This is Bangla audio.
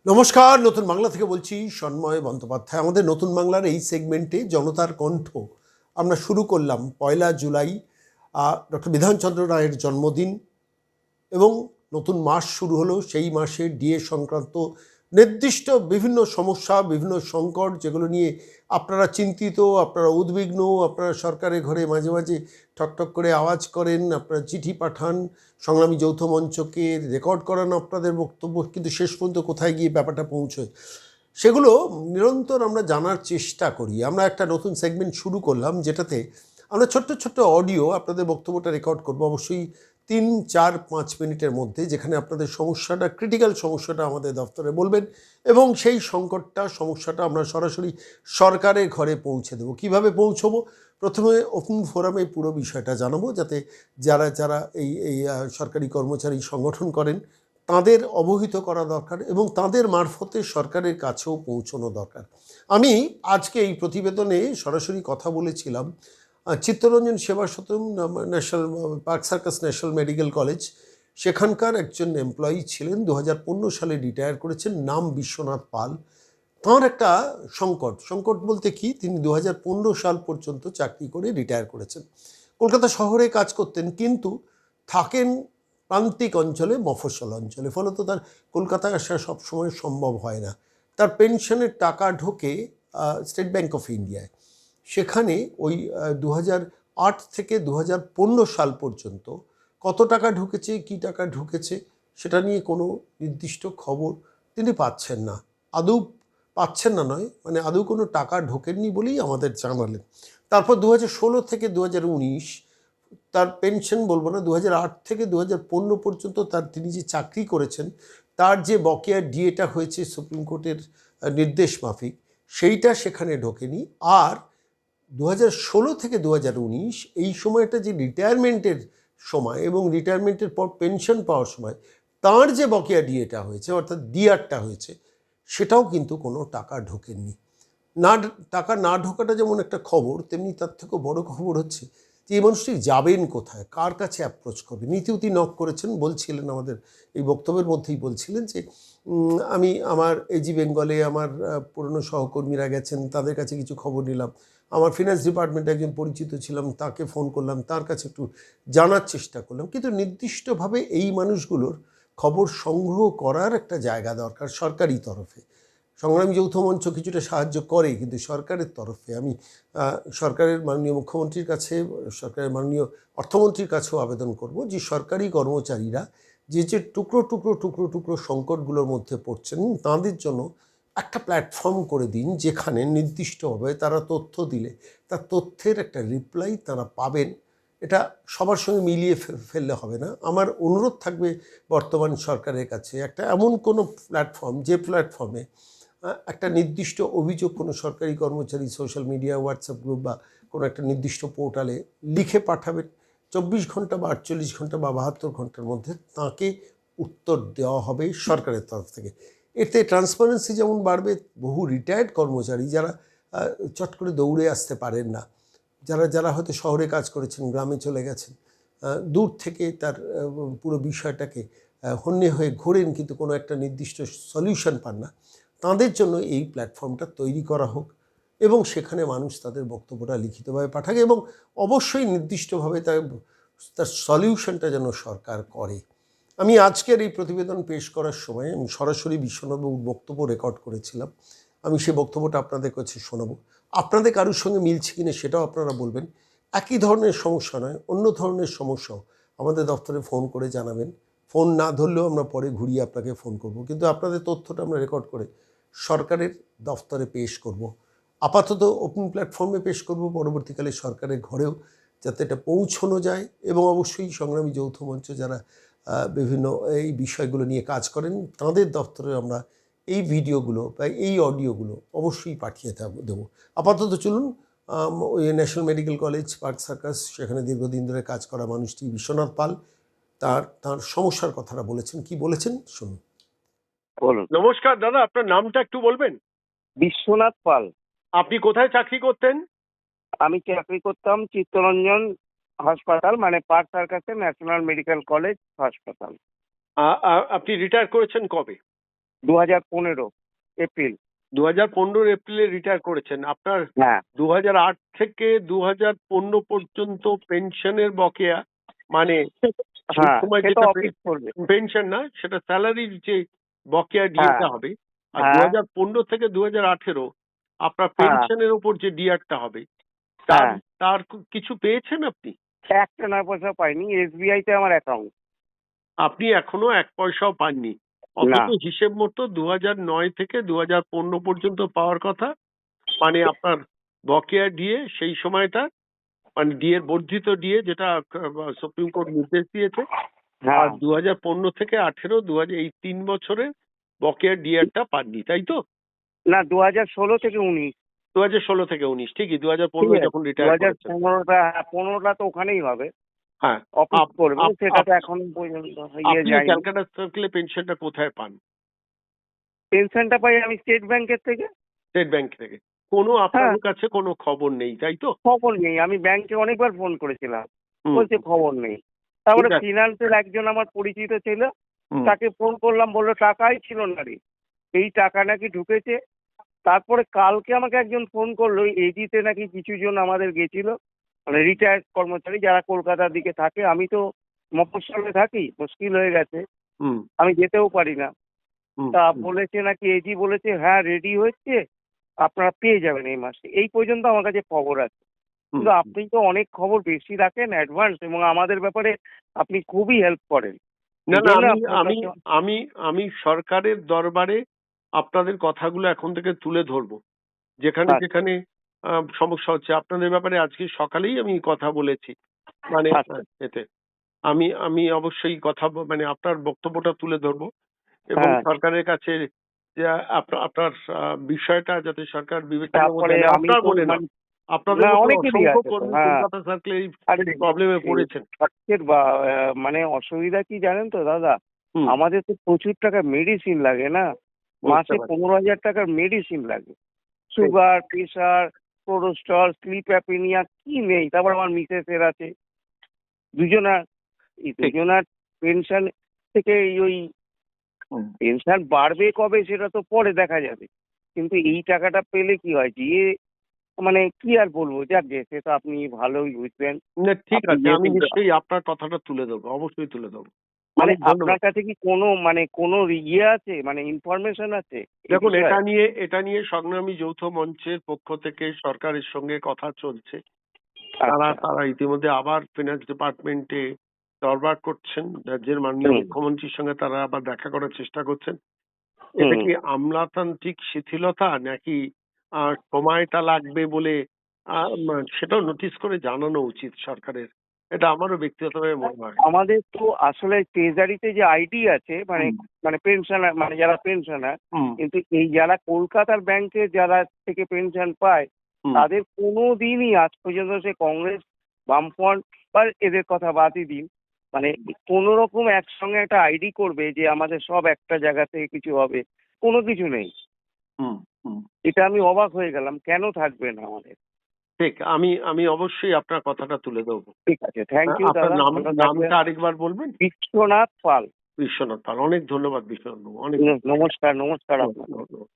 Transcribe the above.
নমস্কার, নতুন বাংলা থেকে বলছি সন্ময় বন্দ্যোপাধ্যায়। আমাদের নতুন বাংলার এই সেগমেন্টে জনতার কণ্ঠ আমরা শুরু করলাম 1 জুলাই, ডক্টর বিধানচন্দ্র রায়ের জন্মদিন, এবং নতুন মাস শুরু হলো। সেই মাসে ডিএ সংক্রান্ত নির্দিষ্ট বিভিন্ন সমস্যা, বিভিন্ন সংকট, যেগুলো নিয়ে আপনারা চিন্তিত, আপনারা উদ্বিগ্ন, আপনারা সরকারের ঘরে মাঝে মাঝে ঠকঠক করে আওয়াজ করেন, আপনারা চিঠি পাঠান, সংগ্রামী যৌথ মঞ্চকে রেকর্ড করান আপনাদের বক্তব্য, কিন্তু শেষ পর্যন্ত কোথায় গিয়ে ব্যাপারটা পৌঁছয় সেগুলো নিরন্তর আমরা জানার চেষ্টা করি। আমরা একটা নতুন সেগমেন্ট শুরু করলাম, যেটাতে আমরা ছোট্ট ছোট্ট অডিও আপনাদের বক্তব্যটা রেকর্ড করব, অবশ্যই 3, 4, 5 মিনিটের মধ্যে, যেখানে আপনাদের সমস্যাটা, ক্রিটিক্যাল সমস্যাটা আমাদের দপ্তরে বলবেন, এবং সেই সমস্যাটা আমরা সরাসরি সরকারের ঘরে পৌঁছে দেবো। কিভাবে পৌঁছবো? প্রথমে ওপেন ফোরামে পুরো বিষয়টা জানাবো, যাতে যারা যারা এই এই সরকারি কর্মচারী সংগঠন করেন তাদের অবহিত করা দরকার, এবং তাদের মারফতে সরকারের কাছেও পৌঁছানো দরকার। আমি আজকে এই প্রতিবেদনে সরাসরি কথা বলেছিলাম Chittaranjan Seva Sadan national park circus national medical college, সেখানকার একজন এমপ্লয়ি ছিলেন, 2015 সালে রিটায়ার করেছেন, নাম বিশ্বনাথ পাল। তাঁর একটা সংকট বলতে কি, তিনি 2015 সাল পর্যন্ত চাকরি করে রিটায়ার করেছেন। কলকাতা শহরে কাজ করতেন, কিন্তু থাকেন প্রান্তিক অঞ্চলে, মফস্বল অঞ্চলে, ফলত তার কলকাতায় আসা সবসময় সম্ভব হয় না। তার পেনশনের টাকা ঢোকে স্টেট ব্যাঙ্ক অফ ইন্ডিয়ায়। সেখানে ওই 2008 থেকে 2015 সাল পর্যন্ত কত টাকা ঢুকেছে, কী টাকা ঢুকেছে, সেটা নিয়ে কোনো নির্দিষ্ট খবর তিনি পাচ্ছেন না। আদৌ পাচ্ছেন না নয়, মানে আদৌ কোনো টাকা ঢোকেননি বলেই আমাদের জানালেন। তারপর 2016 থেকে 2019 তার পেনশন বলবো না, 2008 থেকে 2015 পর্যন্ত তিনি যে চাকরি করেছেন, তার যে বকেয়া ডিএটা হয়েছে সুপ্রিম কোর্টের নির্দেশ মাফিক, সেইটা সেখানে ঢোকেনি। আর 2016 থেকে 2019 এই সময়টা যে রিটায়ারমেন্টের সময়, এবং রিটায়ারমেন্টের পর পেনশন পাওয়ার সময় তার যে বকেয়া ডিএটা হয়েছে, অর্থাৎ ডিআরটা হয়েছে, সেটাও কিন্তু কোনো টাকা ঢোকেননি। টাকা না ঢোকাটা যেমন একটা খবর, তেমনি তার থেকেও বড় খবর হচ্ছে যে এই মানুষটি যাবেন কোথায়, কার কাছে অ্যাপ্রোচ করবে। নীতিউতি নক করেছেন, বলছিলেন আমাদের এই বক্তব্যের মধ্যেই বলছিলেন যে আমি আমার এজি বেঙ্গলে আমার পুরনো সহকর্মীরা গেছেন, তাদের কাছে কিছু খবর নিলাম, আমার ফিনান্স ডিপার্টমেন্টে একজন পরিচিত ছিলাম, তাকে ফোন করলাম, তার কাছে একটু জানার চেষ্টা করলাম। কিন্তু নির্দিষ্টভাবে এই মানুষগুলোর খবর সংগ্রহ করার একটা জায়গা দরকার সরকারি তরফে। সংগ্রামী যৌথ মঞ্চ কিছুটা সাহায্য করে, কিন্তু সরকারের তরফে আমি সরকারের মাননীয় মুখ্যমন্ত্রীর কাছে, সরকারের মাননীয় অর্থমন্ত্রীর কাছেও আবেদন করব যে সরকারি কর্মচারীরা যে যে টুকরো টুকরো টুকরো টুকরো সংকটগুলোর মধ্যে পড়ছেন, তাদের জন্য একটা প্ল্যাটফর্ম করে দিন, যেখানে নির্দিষ্টভাবে তারা তথ্য দিলে তার তথ্যের একটা রিপ্লাই তারা পাবেন। এটা সবার সঙ্গে মিলিয়ে ফেললে হবে না। আমার অনুরোধ থাকবে বর্তমান সরকারের কাছে, একটা এমন কোনো প্ল্যাটফর্ম, যে প্ল্যাটফর্মে একটা নির্দিষ্ট অভিযোগ কোনো সরকারি কর্মচারী সোশ্যাল মিডিয়া, হোয়াটসঅ্যাপ গ্রুপ বা কোনো একটা নির্দিষ্ট পোর্টালে লিখে পাঠাবেন, 24 ঘন্টা বা 48 ঘন্টা বা 72 ঘন্টার মধ্যে তাকে উত্তর দেওয়া হবে সরকারের তরফ থেকে। এতে ট্রান্সপারেন্সি যেমন বাড়বে, বহু রিটায়ার্ড কর্মচারী যারা চট করে দৌড়ে আসতে পারেন না, যারা যারা হয়তো শহরে কাজ করেছেন, গ্রামে চলে গেছেন, দূর থেকে তার পুরো বিষয়টাকে হন্যে হয়ে ঘোরেন, কিন্তু কোনো একটা নির্দিষ্ট সলিউশন পান না, তাদের জন্য এই প্ল্যাটফর্মটা তৈরি করা হোক, এবং সেখানে মানুষ তাদের বক্তব্যটা লিখিতভাবে পাঠাক, এবং অবশ্যই নির্দিষ্টভাবে তার সলিউশনটা যেন সরকার করে। আমি আজকের এই প্রতিবেদন পেশ করার সময় আমি সরাসরি বিশ্বনাথবাবুর বক্তব্য রেকর্ড করেছিলাম। আমি সেই বক্তব্যটা আপনাদের কাছে শোনাবো। আপনাদের কারোর সঙ্গে মিলছে কিনা সেটাও আপনারা বলবেন। একই ধরনের সমস্যা নয়, অন্য ধরনের সমস্যাও আমাদের দপ্তরে ফোন করে জানাবেন। ফোন না ধরলেও আমরা পরে ঘুরিয়ে আপনাকে ফোন করব, কিন্তু আপনাদের তথ্যটা আমরা রেকর্ড করে সরকারের দফতরে পেশ করব। আপাতত ওপেন প্ল্যাটফর্মে পেশ করব, পরবর্তীকালে সরকারের ঘরেও যাতে এটা পৌঁছানো যায়, এবং অবশ্যই সংগ্রামী যৌথ মঞ্চ যারা বিভিন্ন এই বিষয়গুলো নিয়ে কাজ করেন, তাদের দফতরে আমরা এই ভিডিওগুলো বা এই অডিওগুলো অবশ্যই পাঠিয়ে দেবো। আপাতত চলুন ওই national medical college, park circus, সেখানে দীর্ঘদিন ধরে কাজ করা মানুষটি বিশ্বনাথ পাল তার সমস্যার কথাটা বলেছেন। কি বলেছেন শুনুন। বলুন। নমস্কার দাদা, আপনার নামটা একটু বলবেন? বিশ্বনাথ পাল। আপনি কোথায় চাকরি করতেন? আমি চাকরি করতাম চিত্তরঞ্জন হাসপাতাল, মানে পার্ক সার্কাসে ন্যাশনাল মেডিকেল কলেজ হাসপাতাল। আপনি রিটায়ার করেছেন কবে? 2015 এপ্রিল। 2015 এপ্রিলে রিটায়ার করেছেন। আপনার হ্যাঁ 2008 থেকে 2015 পর্যন্ত পেনশনের বকেয়া, মানে সেই হ্যাঁ, সময় সে তো যেটা অফিস করবে। পেনশন না, সেটা স্যালারির যে বকেয়া হ্যাঁ ডিএটা হবে, আর হ্যাঁ 2015 থেকে 2018 আপনার হ্যাঁ পেনশনের উপর যে ডিআরটা হবে, তার হ্যাঁ, তার কিছু পেয়েছেন আপনি? একটা নয় পয়সা পাইনি। SBI তে আমার অ্যাকাউন্ট। আপনি এখনো 1 পয়সাও পাননি, না অথচ হিসেব মতো 2009 থেকে 2015 পর্যন্ত পাওয়ার কথা। মানে আপনার বকেয়া ডিএ সেই সময়টা, মানে ডিএর বর্ধিত ডিএ যেটা সুপ্রিম কোর্ট নির্দেশ দিয়েছে, আর হ্যাঁ 2015 থেকে 18 এই 3 বছরের বকেয়া ডিএটা পাননি, তাই তো? না, 2016 থেকে 19। 2016 থেকে 19, ঠিকই, ঠিক 2015 আছে, যখন রিটায়ার করেছেন। 2015টা, 15টা তো ওখানেই হবে, হ্যাঁ। অফিস আপ- করবে, আপ- সেটা তো আপ- এখনো পর্যন্ত আপনি যায়নি। ক্যালকাটা সার্কেলে পেনশনটা কোথায় পান? পেনশনটা পাই আমি স্টেট ব্যাংকের থেকে। স্টেট ব্যাংক থেকে। কোনো হ্যাঁ, আপনাদের কাছে কোনো খবর নেই, তাই তো? খবর নেই। আমি ব্যাংকে অনেকবার ফোন করেছিলাম, হুম, বলছে খবর নেই। তারপরে ঠিক আছে। ফিনান্সের একজন আমার পরিচিত ছিল, হুম, তাকে ফোন করলাম, বললো টাকাই ছিল না রে, এই টাকা নাকি ঢুকেছে। তারপরে কালকে আমাকে একজন ফোন করলো, এডিতে নাকি কিছু জন আমাদের গেছিল, মানে রিটায়ার্ড কর্মচারী যারা কলকাতার দিকে থাকে। আমি তো মফস্বলে থাকি, মুশকিল হয়ে গেছে, হুম, আমি যেতেও পারি না। হুম, তা হুম, বলেছে নাকি, এজি বলেছে হ্যাঁ রেডি হচ্ছে, আপনারা পেয়ে যাবেন এই মাসে। এই পর্যন্ত আমার কাছে খবর আছে। হুম, কিন্তু হুম। আপনি তো অনেক খবর বেশি রাখেন, অ্যাডভান্স, এবং আমাদের ব্যাপারে আপনি খুবই হেল্প করেন। না এই না, জন্য আমি আপনার আমি কাছে। আমি আমি সরকারের দরবারে আপনাদের কথাগুলো এখন থেকে তুলে ধরবো, যেখানে আচ্ছা যেখানে সমস্যা হচ্ছে। আপনাদের ব্যাপারে আজকে সকালেই আমি কথা বলেছি, মানে আচ্ছা। এতে আমি আমি অবশ্যই মানে আপনার বক্তব্যটা তুলে ধরবো, এবং হ্যাঁ, সরকারের কাছে যে আপনার বিষয়টা যাতে সরকার বিবেচনার মধ্যে তারপরে আনে। আমি আপনার তো বলে না, মানে, আপনাদের না মতো অনেকেরই অসংখ্য আছে তো, কর্মী হ্যাঁ। কলকাতা সার্কেলে এই আরে প্রবলেমে এই পড়েছেন। আজকের মানে অসুবিধা কি জানেন তো দাদা, হুম, আমাদের তো প্রচুর টাকা মেডিসিন লাগে না, বুঝতে মাসে পারি। 15,000 টাকার মেডিসিন লাগে। ঠিক। সুগার, প্রেশার, কোলেস্ট্রল, স্লিপ অ্যাপিনিয়া, কি নেই। তারপর আমার মিসেসের আছে, দুজনার, এই ঠিক। দুজনার পেনশন থেকে ওই হুম। পেনশন বাড়বে কবে সেটা তো পরে দেখা যাবে, কিন্তু এই টাকাটা পেলে কি হয় যে, মানে কি আর বলবো, যাক গে, সে তো আপনি ভালোই বুঝবেন। না, ঠিক আপনি আছে, আমি যেহেতু, নিশ্চয়ই আপনার কথাটা তুলে ধরবো, অবশ্যই তুলে ধরবো। মানে অনেক ধন্যবাদ। আপনার কাছে কি কোনো মানে কোনো ইয়ে আছে, মানে ইনফরমেশন আছে এই দেখুন, বিষয়ে? এটা নিয়ে সংগ্রামী যৌথ মঞ্চের পক্ষ থেকে সরকারের সঙ্গে কথা চলছে। তারা আচ্ছা। তারা ইতিমধ্যে আবার ফিনান্স ডিপার্টমেন্টে দরবার করছেন, রাজ্যের মাননীয় হুম মুখ্যমন্ত্রীর সঙ্গে তারা আবার দেখা করার চেষ্টা করছেন। এটা হুম। কি আমলাতান্ত্রিক শিথিলতা, নাকি সময়টা লাগবে বলে সেটাও নোটিশ করে জানানো উচিত সরকারের, এটা আমারও ব্যক্তিগতভাবে মনে হয়। আমাদের তো আসলে ট্রেজারিতে যে আইডি আছে, মানে হুম, মানে পেনশনার, মানে যারা পেনশনার, হুম, কিন্তু এই যারা কলকাতার ব্যাংকে যারা থেকে পেনশন পায়, হুম, তাদের কোনো দিনই আজ পর্যন্ত, সে কংগ্রেস, বামফ্রন্ট বা এদের কথা বাদই দিন, মানে কোনো রকম একসঙ্গে একটা আইডি করবে যে আমাদের সব একটা জায়গা থেকে কিছু হবে, কোনো কিছু নেই। হুম, হুম। এটা আমি অবাক হয়ে গেলাম, কেন থাকবে না আমাদের। ঠিক, আমি আমি অবশ্যই আপনার কথাটা তুলে দেবো। ঠিক আছে, থ্যাংক ইউ আপনার দাদা, ভালো থাকবেন। নামটা আরেকবার বলবেন? বিশ্বনাথ পাল। বিশ্বনাথ পাল। অনেক ধন্যবাদ বিশ্বনাথ বাবু, অনেক নমস্কার, নমস্কার আপনাকে। ধন্যবাদ।